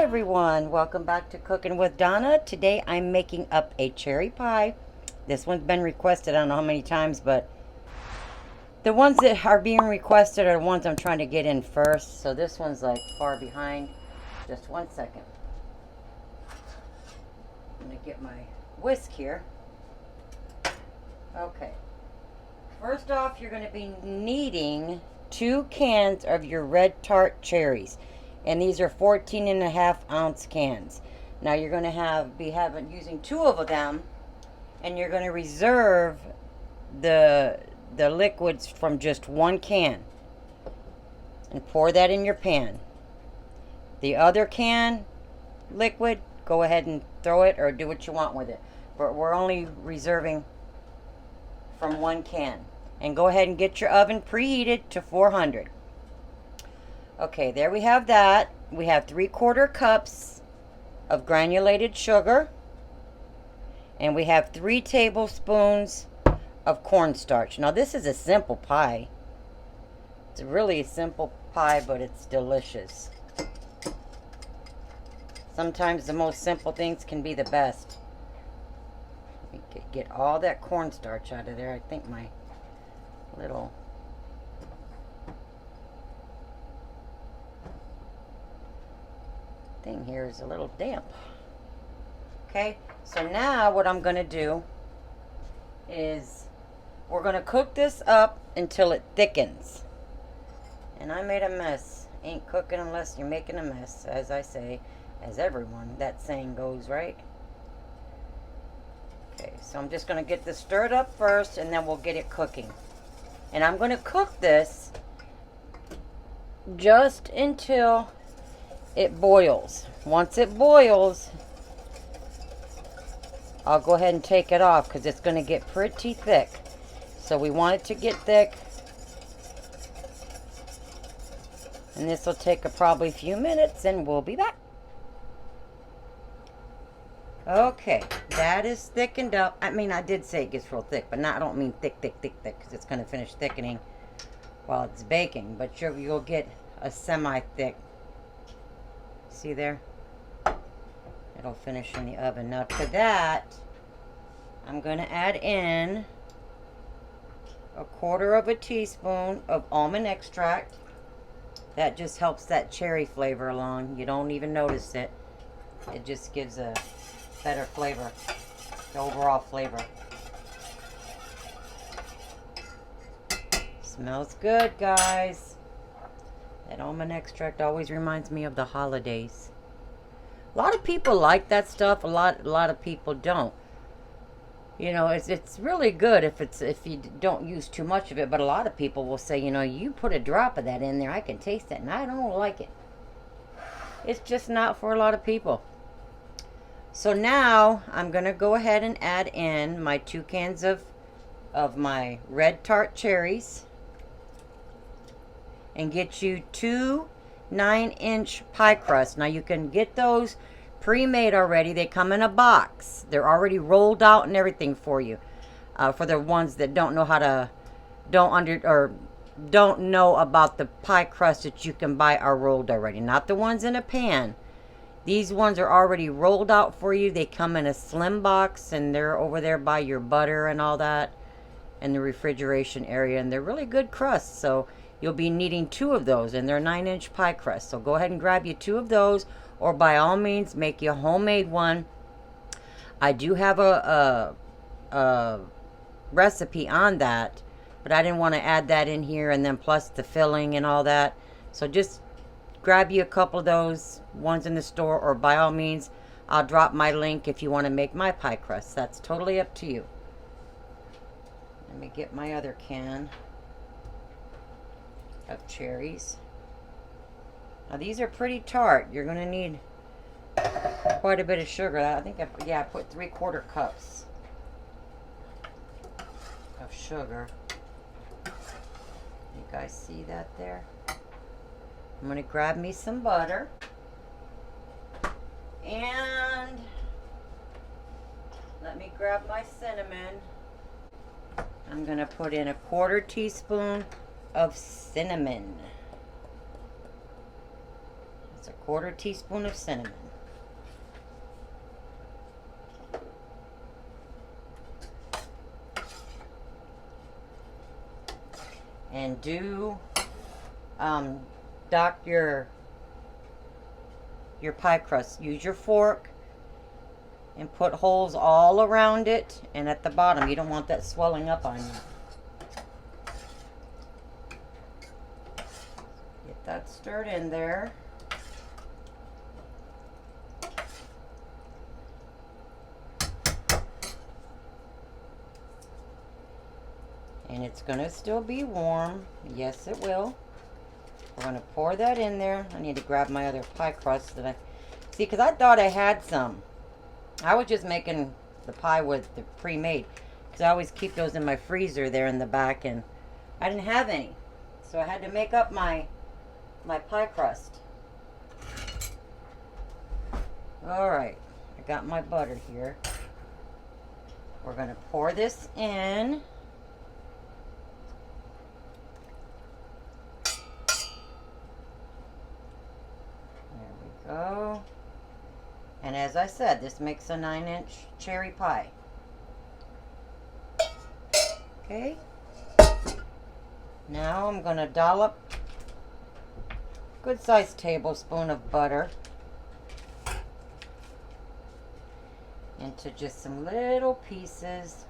everyone, welcome back to Cooking with Donna. Today I'm making up a cherry pie. This one's been requested I don't know how many times, but the ones that are being requested are the ones I'm trying to get in first. So this one's like far behind. Just one second. I'm going to get my whisk here. Okay. First off, you're going to be needing 2 cans of your red tart cherries. And these are 14.5-ounce cans. Now you're going to be using 2 of them, and you're going to reserve the liquids from just 1 can and pour that in your pan. The other can liquid, go ahead and throw it or do what you want with it. But we're only reserving from 1 can. And go ahead and get your oven preheated to 400. Okay, there we have that. We have 3/4 cups of granulated sugar. And we have 3 tablespoons of cornstarch. Now this is a simple pie. It's really a simple pie, but it's delicious. Sometimes the most simple things can be the best. Let me get all that cornstarch out of there. I think my little thing here is a little damp. Okay, so now what I'm going to do is we're going to cook this up until it thickens. And I made a mess. Ain't cooking unless you're making a mess, as I say, as everyone, that saying goes, right? Okay, so I'm just going to get this stirred up first, and then we'll get it cooking. And I'm going to cook this just until it boils. Once it boils, I'll go ahead and take it off because it's going to get pretty thick. So we want it to get thick. And this will take probably a few minutes and we'll be back. Okay, that is thickened up. I mean, I did say it gets real thick, but I don't mean thick, because it's going to finish thickening while it's baking. But you'll get a semi-thick. See there? It'll finish in the oven. Now to that, I'm going to add in 1/4 teaspoon of almond extract. That just helps that cherry flavor along. You don't even notice it. It just gives a better flavor, the overall flavor. Smells good, guys. That almond extract always reminds me of the holidays. A lot of people like that stuff. A lot of people don't. You know, it's really good if you don't use too much of it. But a lot of people will say, you know, you put a drop of that in there, I can taste it, and I don't like it. It's just not for a lot of people. So now I'm gonna go ahead and add in my 2 cans of my red tart cherries. And get you 2 9-inch pie crusts. Now you can get those pre-made already. They come in a box. They're already rolled out and everything for you. For the ones that don't know don't know about the pie crust that you can buy are rolled already. Not the ones in a pan. These ones are already rolled out for you. They come in a slim box, and they're over there by your butter and all that in the refrigeration area. And they're really good crusts. So you'll be needing 2 of those, and they're 9-inch pie crust. So go ahead and grab you 2 of those, or by all means, make you a homemade one. I do have a recipe on that, but I didn't want to add that in here, and then plus the filling and all that. So just grab you a couple of those ones in the store, or by all means, I'll drop my link if you want to make my pie crust. That's totally up to you. Let me get my other can of cherries. Now these are pretty tart. You're going to need quite a bit of sugar. I think I put 3/4 cups of sugar. You guys see that there? I'm going to grab me some butter. And let me grab my cinnamon. I'm going to put in 1/4 teaspoon of cinnamon. It's 1/4 teaspoon of cinnamon. And do dock your pie crust. Use your fork and put holes all around it and at the bottom. You don't want that swelling up on you. Get that stirred in there. And it's going to still be warm. Yes, it will. We're going to pour that in there. I need to grab my other pie crust that I... See, because I thought I had some. I was just making the pie with the pre-made. Because I always keep those in my freezer there in the back. And I didn't have any. So I had to make up my pie crust. Alright. I got my butter here. We're going to pour this in. Go. And as I said, this makes a 9-inch cherry pie. Okay. Now I'm going to dollop a good sized tablespoon of butter into just some little pieces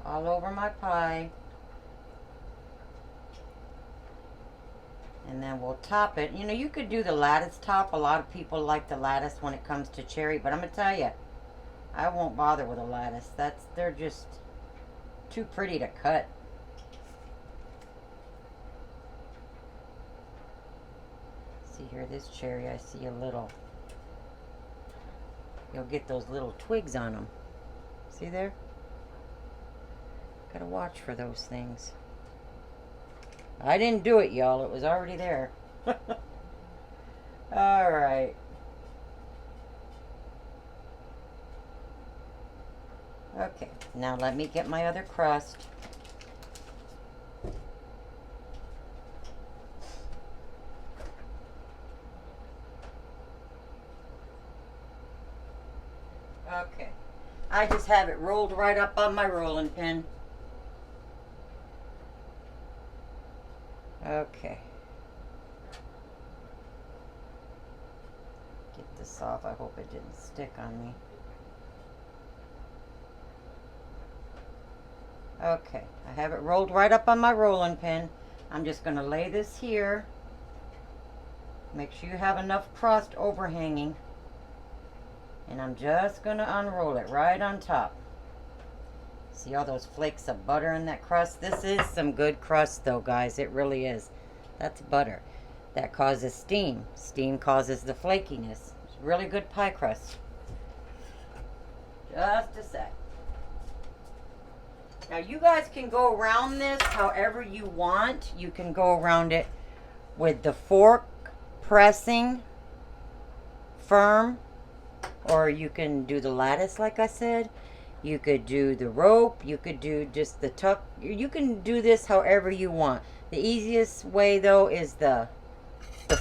all over my pie. And then we'll top it. You know, you could do the lattice top. A lot of people like the lattice when it comes to cherry. But I'm going to tell you, I won't bother with a lattice. They're just too pretty to cut. See here, this cherry, I see a little. You'll get those little twigs on them. See there? Gotta watch for those things. I didn't do it, y'all. It was already there. Alright. Okay, now let me get my other crust. Okay. I just have it rolled right up on my rolling pin. Okay. Get this off. I hope it didn't stick on me. Okay. I have it rolled right up on my rolling pin. I'm just going to lay this here. Make sure you have enough crust overhanging. And I'm just going to unroll it right on top. See all those flakes of butter in that crust? This is some good crust though, guys. It really is. That's butter. That causes steam. Steam causes the flakiness. It's really good pie crust. Just a sec. Now you guys can go around this however you want. You can go around it with the fork pressing firm, or you can do the lattice like I said. You could do the rope. You could do just the tuck. You can do this however you want. The easiest way though is the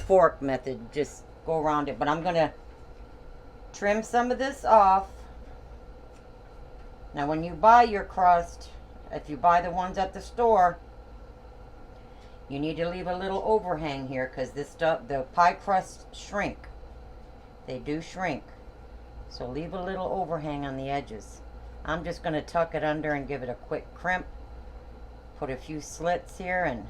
fork method. Just go around it. But I'm going to trim some of this off. Now when you buy your crust, if you buy the ones at the store, you need to leave a little overhang here because this stuff, the pie crusts shrink. They do shrink. So leave a little overhang on the edges. I'm just going to tuck it under and give it a quick crimp. Put a few slits here and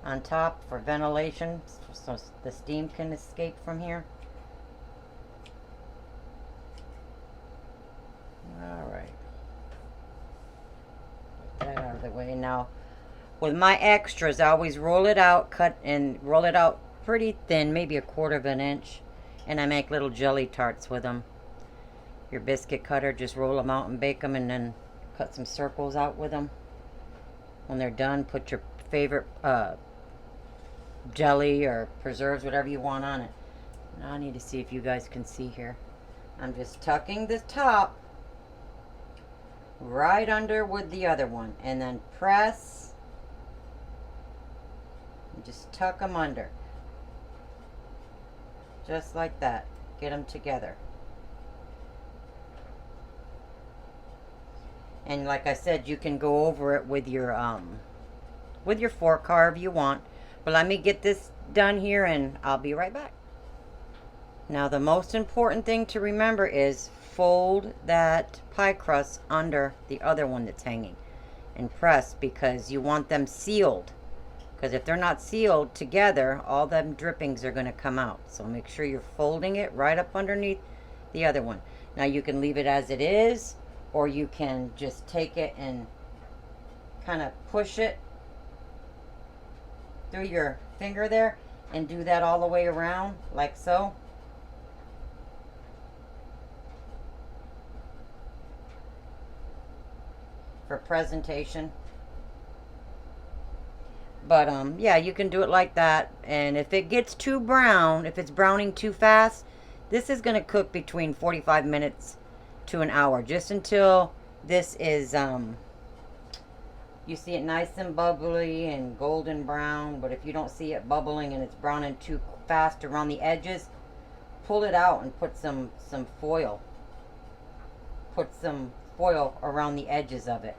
on top for ventilation so the steam can escape from here. Alright. Get that out of the way. Now, with my extras, I always roll it out, cut and roll it out pretty thin, maybe 1/4 of an inch. And I make little jelly tarts with them. Your biscuit cutter, just roll them out and bake them and then cut some circles out with them. When they're done, put your favorite jelly or preserves, whatever you want on it. Now I need to see if you guys can see here. I'm just tucking the top right under with the other one and then press And just tuck them under. Just like that. Get them together. And like I said, you can go over it with your fork however you want. But let me get this done here and I'll be right back. Now the most important thing to remember is fold that pie crust under the other one that's hanging and press, because you want them sealed. Because if they're not sealed together, all them drippings are going to come out. So make sure you're folding it right up underneath the other one. Now you can leave it as it is, or you can just take it and kind of push it through your finger there and do that all the way around like so. For presentation. But yeah, you can do it like that. And if it gets too brown, if it's browning too fast, this is going to cook between 45 minutes to an hour, just until this is you see it nice and bubbly and golden brown. But if you don't see it bubbling and it's browning too fast around the edges, pull it out and put some foil. Put some foil around the edges of it.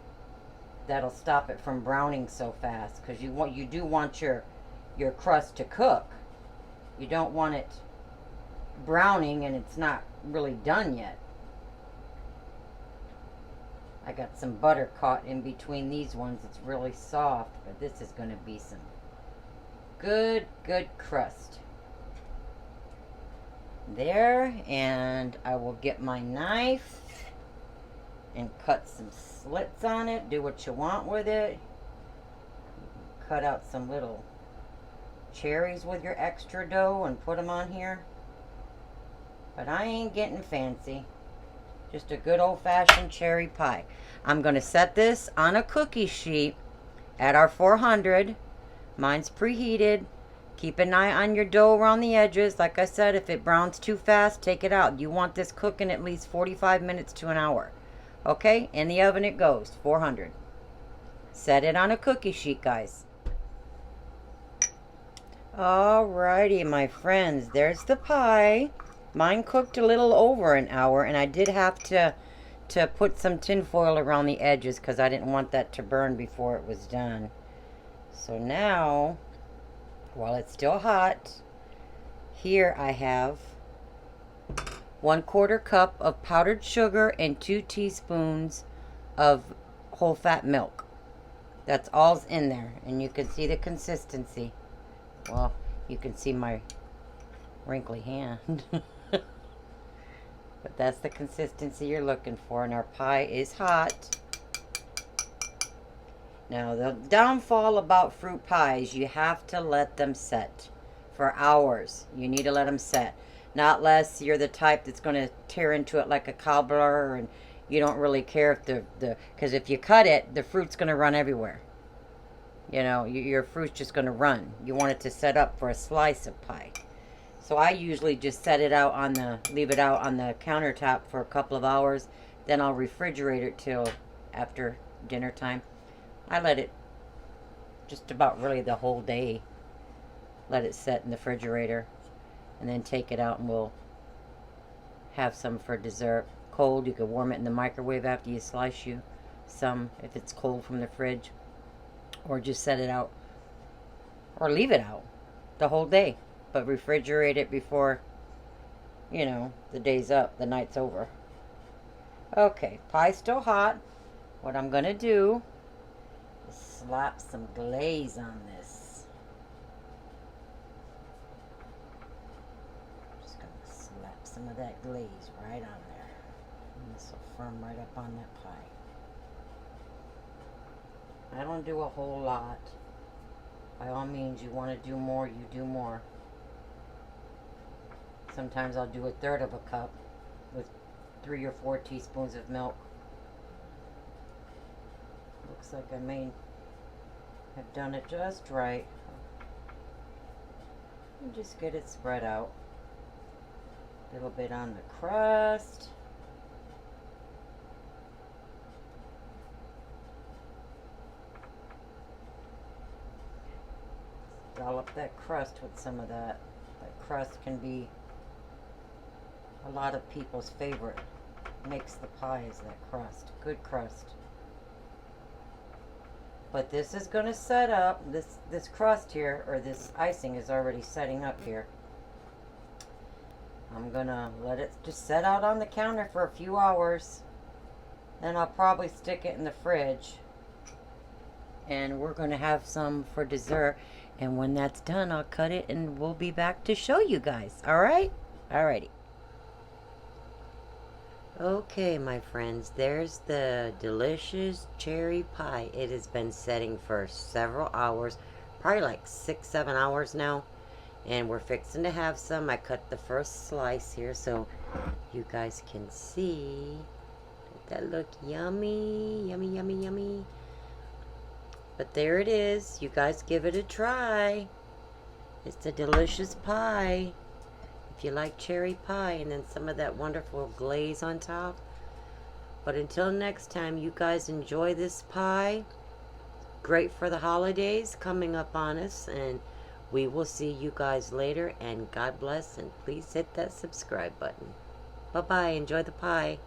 That'll stop it from browning so fast, because you do want your crust to cook. You don't want it browning and it's not really done yet. I got some butter caught in between these ones. It's really soft, but this is going to be some good crust. There, and I will get my knife and cut some slits on it. Do what you want with it. Cut out some little cherries with your extra dough and put them on here. But I ain't getting fancy. Just a good old-fashioned cherry pie. I'm going to set this on a cookie sheet at our 400. Mine's preheated. Keep an eye on your dough around the edges. Like I said, if it browns too fast, take it out. You want this cooking at least 45 minutes to an hour. Okay, in the oven it goes, 400. Set it on a cookie sheet, guys. Alrighty, my friends, there's the pie. Mine cooked a little over an hour, and I did have to put some tin foil around the edges because I didn't want that to burn before it was done. So now, while it's still hot, here I have 1/4 cup of powdered sugar and 2 teaspoons of whole fat milk. That's all's in there, and you can see the consistency. Well, you can see my wrinkly hand. But that's the consistency you're looking for, and our pie is hot. Now, the downfall about fruit pies, you have to let them set for hours. You need to let them set. Not unless you're the type that's going to tear into it like a cobbler, and you don't really care if because if you cut it, the fruit's going to run everywhere. You know, your fruit's just going to run. You want it to set up for a slice of pie. So I usually just leave it out on the countertop for a couple of hours. Then I'll refrigerate it till after dinner time. I let it just about really the whole day. Let it set in the refrigerator. And then take it out, and we'll have some for dessert. Cold, you could warm it in the microwave after you slice you some, if it's cold from the fridge. Or just set it out. Or leave it out the whole day. But refrigerate it before, you know, the day's up, the night's over. Okay, pie's still hot. What I'm going to do is slap some glaze on this. Some of that glaze right on there. And this will firm right up on that pie. I don't do a whole lot. By all means, you want to do more, you do more. Sometimes I'll do 1/3 of a cup with 3 or 4 teaspoons of milk. Looks like I may have done it just right. And just get it spread out. A little bit on the crust. dollop that crust with some of that. That crust can be a lot of people's favorite. Makes the pie is that crust. Good crust. But this is going to set up, this crust here, or this icing is already setting up here. I'm going to let it just set out on the counter for a few hours. Then I'll probably stick it in the fridge. And we're going to have some for dessert. And when that's done, I'll cut it and we'll be back to show you guys. Alright? Alrighty. Okay, my friends, there's the delicious cherry pie. It has been setting for several hours, probably like 6-7 hours now. And we're fixing to have some. I cut the first slice here so you guys can see. Does that look yummy? Yummy, yummy, yummy. But there it is. You guys give it a try. It's a delicious pie. If you like cherry pie and then some of that wonderful glaze on top. But until next time, you guys enjoy this pie. Great for the holidays coming up on us. And we will see you guys later. And God bless. And please hit that subscribe button. Bye-bye. Enjoy the pie.